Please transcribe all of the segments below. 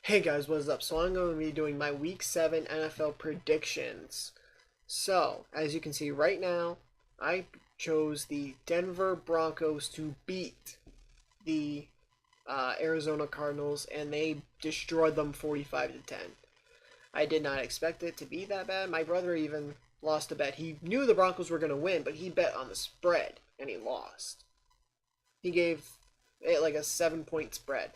Hey guys, what is up? So I'm going to be doing my Week 7 NFL predictions. So, as you can see right now, I chose the Denver Broncos to beat the Arizona Cardinals, and they destroyed them 45 to 10. I did not expect it to be that bad. My brother even lost a bet. He knew the Broncos were going to win, but he bet on the spread, and he lost. He gave it like a 7-point spread,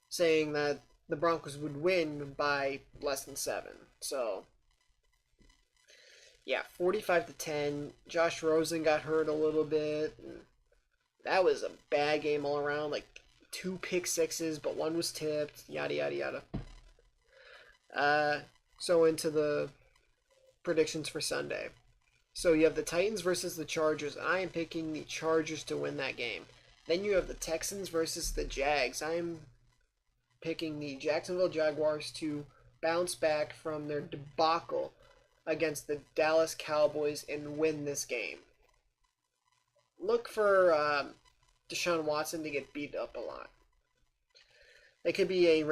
saying that the Broncos would win by less than 7. So, yeah, 45 to 10. Josh Rosen got hurt a little bit. That was a bad game all around. Like 2 pick sixes, but one was tipped. Yada yada yada. So into the predictions for Sunday. So you have the Titans versus the Chargers. I am picking the Chargers to win that game. Then you have the Texans versus the Jags. I'm picking the Jacksonville Jaguars to bounce back from their debacle against the Dallas Cowboys and win this game. Look for Deshaun Watson to get beat up a lot. It could be a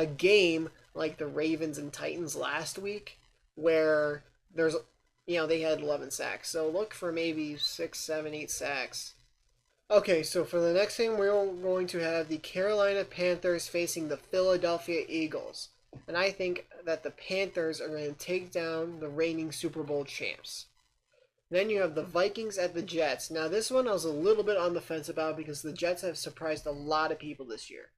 game like the Ravens and Titans last week, where they had 11 sacks. So look for maybe 6, 7, 8 sacks. Okay, so for the next game, we're going to have the Carolina Panthers facing the Philadelphia Eagles. And I think that the Panthers are going to take down the reigning Super Bowl champs. Then you have the Vikings at the Jets. Now, this one I was a little bit on the fence about because the Jets have surprised a lot of people this year.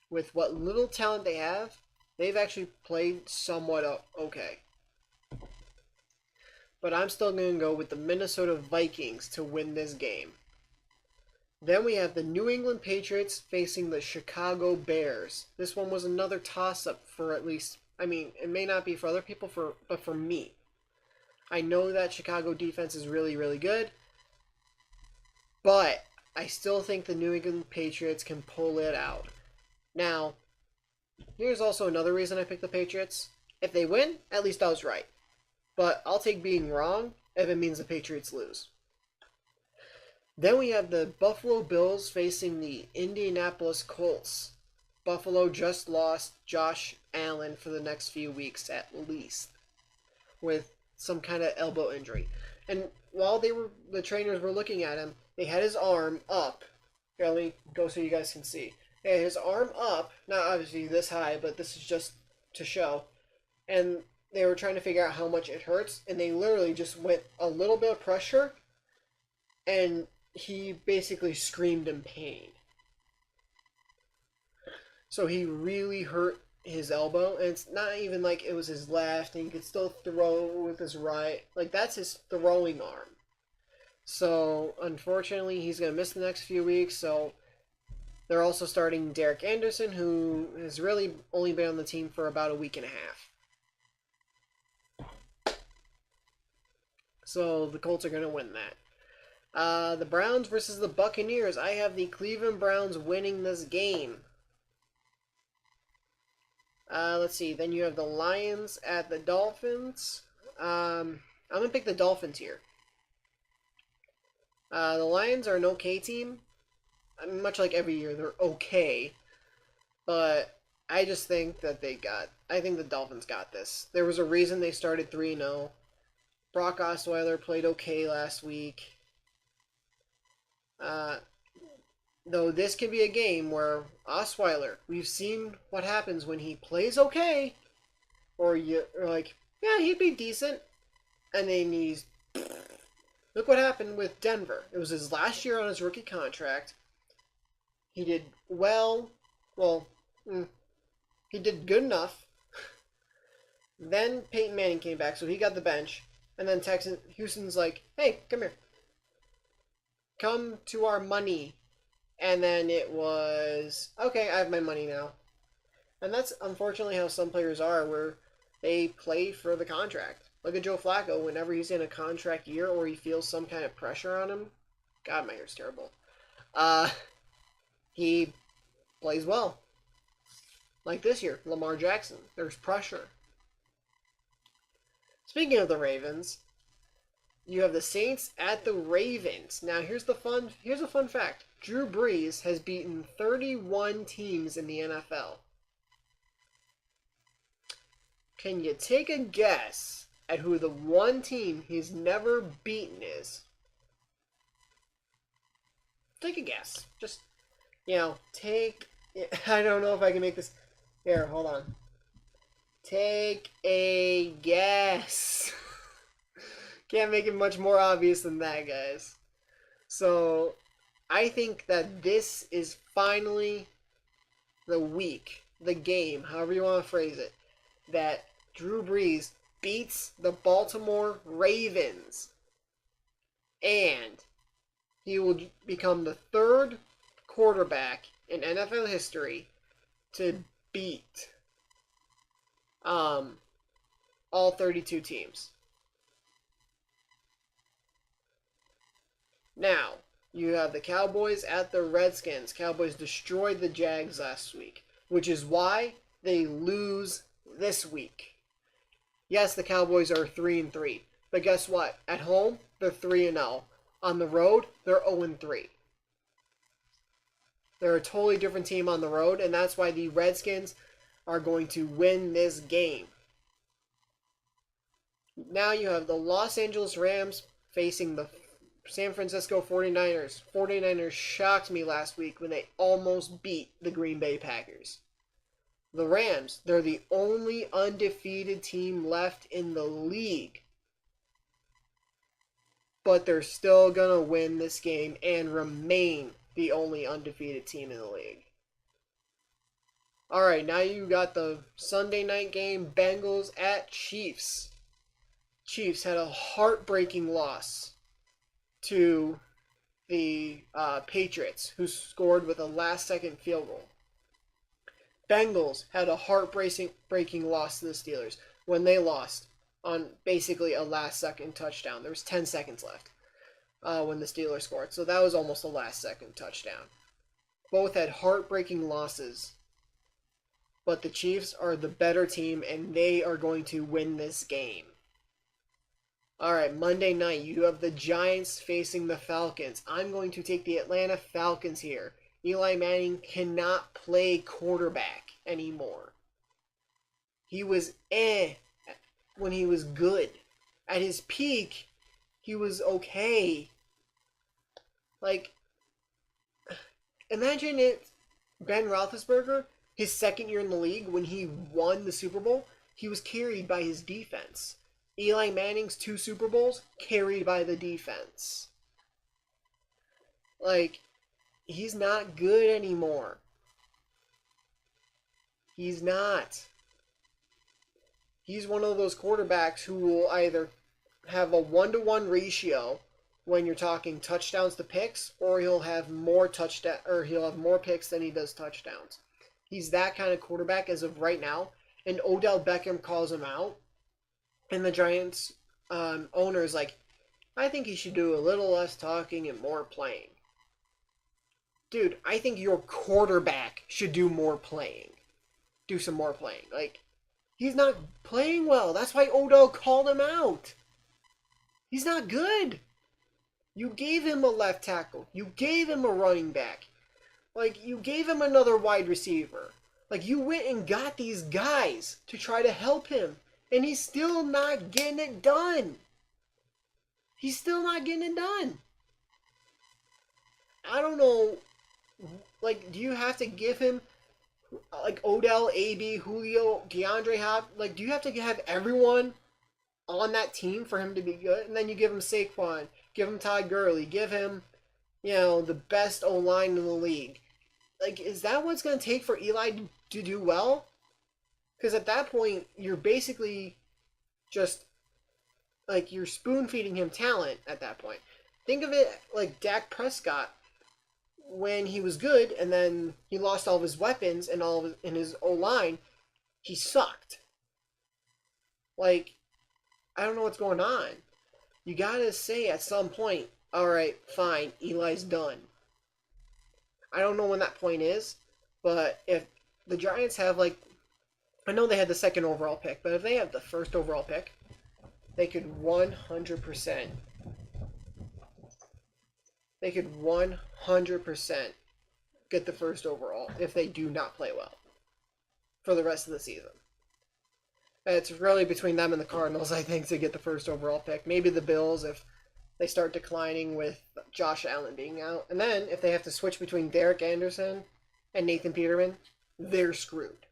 With what little talent they have, they've actually played somewhat okay. But I'm still going to go with the Minnesota Vikings to win this game. Then we have the New England Patriots facing the Chicago Bears. This one was another toss-up for at least, it may not be for other people, but for me. I know that Chicago defense is really, really good, but I still think the New England Patriots can pull it out. Now, here's also another reason I picked the Patriots. If they win, at least I was right. But I'll take being wrong if it means the Patriots lose. Then we have the Buffalo Bills facing the Indianapolis Colts. Buffalo just lost Josh Allen for the next few weeks at least, with some kind of elbow injury. And while the trainers were looking at him, they had his arm up. Here, let me go so you guys can see. They had his arm up, not obviously this high, but this is just to show. And they were trying to figure out how much it hurts, and they literally just went a little bit of pressure, and he basically screamed in pain. So he really hurt his elbow, and it's not even like it was his left, and he could still throw with his right. Like, that's his throwing arm. So, unfortunately, he's going to miss the next few weeks, so they're also starting Derek Anderson, who has really only been on the team for about a week and a half. So, the Colts are going to win that. The Browns versus the Buccaneers. I have the Cleveland Browns winning this game. Let's see. Then you have the Lions at the Dolphins. I'm going to pick the Dolphins here. The Lions are an okay team. Much like every year, they're okay. But I just think that I think the Dolphins got this. There was a reason they started 3-0. Brock Osweiler played okay last week. Though this could be a game where Osweiler, we've seen what happens when he plays okay, or you're like, yeah, he'd be decent, and then look what happened with Denver. It was his last year on his rookie contract. He did he did good enough. Then Peyton Manning came back, so he got the bench, and then Houston's like, hey, come here. Come to our money. And then it was, okay, I have my money now. And that's unfortunately how some players are, where they play for the contract. Look at Joe Flacco. Whenever he's in a contract year or he feels some kind of pressure on him, God, my hair's terrible. He plays well. Like this year, Lamar Jackson. There's pressure. Speaking of the Ravens, you have the Saints at the Ravens. Now here's a fun fact. Drew Brees has beaten 31 teams in the NFL. Can you take a guess at who the one team he's never beaten is? Take a guess. Just, take... I don't know if I can make this... Here, hold on. Take a guess. Can't make it much more obvious than that, guys. So, I think that this is finally the week, the game, however you want to phrase it, that Drew Brees beats the Baltimore Ravens. And he will become the third quarterback in NFL history to beat all 32 teams. Now, you have the Cowboys at the Redskins. Cowboys destroyed the Jags last week, which is why they lose this week. Yes, the Cowboys are 3-3, but guess what? At home, they're 3-0. On the road, they're 0-3. They're a totally different team on the road, and that's why the Redskins are going to win this game. Now you have the Los Angeles Rams facing the San Francisco 49ers. 49ers shocked me last week when they almost beat the Green Bay Packers. The Rams, they're the only undefeated team left in the league. But they're still going to win this game and remain the only undefeated team in the league. Alright, now you got the Sunday night game, Bengals at Chiefs. Chiefs had a heartbreaking loss to the Patriots, who scored with a last-second field goal. Bengals had a heartbreaking loss to the Steelers when they lost on basically a last-second touchdown. There was 10 seconds left when the Steelers scored, so that was almost a last-second touchdown. Both had heartbreaking losses, but the Chiefs are the better team, and they are going to win this game. Alright, Monday night, you have the Giants facing the Falcons. I'm going to take the Atlanta Falcons here. Eli Manning cannot play quarterback anymore. He was when he was good. At his peak, he was okay. Like, imagine it, Ben Roethlisberger, his second year in the league, when he won the Super Bowl, he was carried by his defense. Eli Manning's 2 Super Bowls, carried by the defense. Like, he's not good anymore. He's not. He's one of those quarterbacks who will either have a 1-to-1 ratio when you're talking touchdowns to picks, or he'll have more picks than he does touchdowns. He's that kind of quarterback as of right now, and Odell Beckham calls him out. And the Giants owner is like, I think he should do a little less talking and more playing. Dude, I think your quarterback should do more playing. Do some more playing. Like, he's not playing well. That's why Odell called him out. He's not good. You gave him a left tackle. You gave him a running back. Like, you gave him another wide receiver. Like, you went and got these guys to try to help him. And he's still not getting it done. He's still not getting it done. I don't know. Like, do you have to give him, like, Odell, AB, Julio, DeAndre Hopkins? Like, do you have to have everyone on that team for him to be good? And then you give him Saquon, give him Todd Gurley, give him, the best O-line in the league. Like, is that what it's going to take for Eli to do well? Because at that point, you're basically just, like, you're spoon-feeding him talent at that point. Think of it like Dak Prescott when he was good, and then he lost all of his weapons and in his O-line. He sucked. Like, I don't know what's going on. You gotta say at some point, alright, fine, Eli's done. I don't know when that point is, but if the Giants have, like, I know they had the second overall pick, but if they have the first overall pick, they could 100%. they could 100% get the first overall if they do not play well for the rest of the season. It's really between them and the Cardinals, I think, to get the first overall pick. Maybe the Bills if they start declining with Josh Allen being out. And then if they have to switch between Derek Anderson and Nathan Peterman, they're screwed.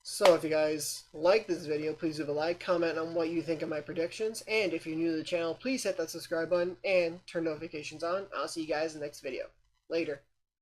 So if you guys like this video, please leave a like, comment on what you think of my predictions, and if you're new to the channel, please hit that subscribe button and turn notifications on. I'll see you guys in the next video. Later.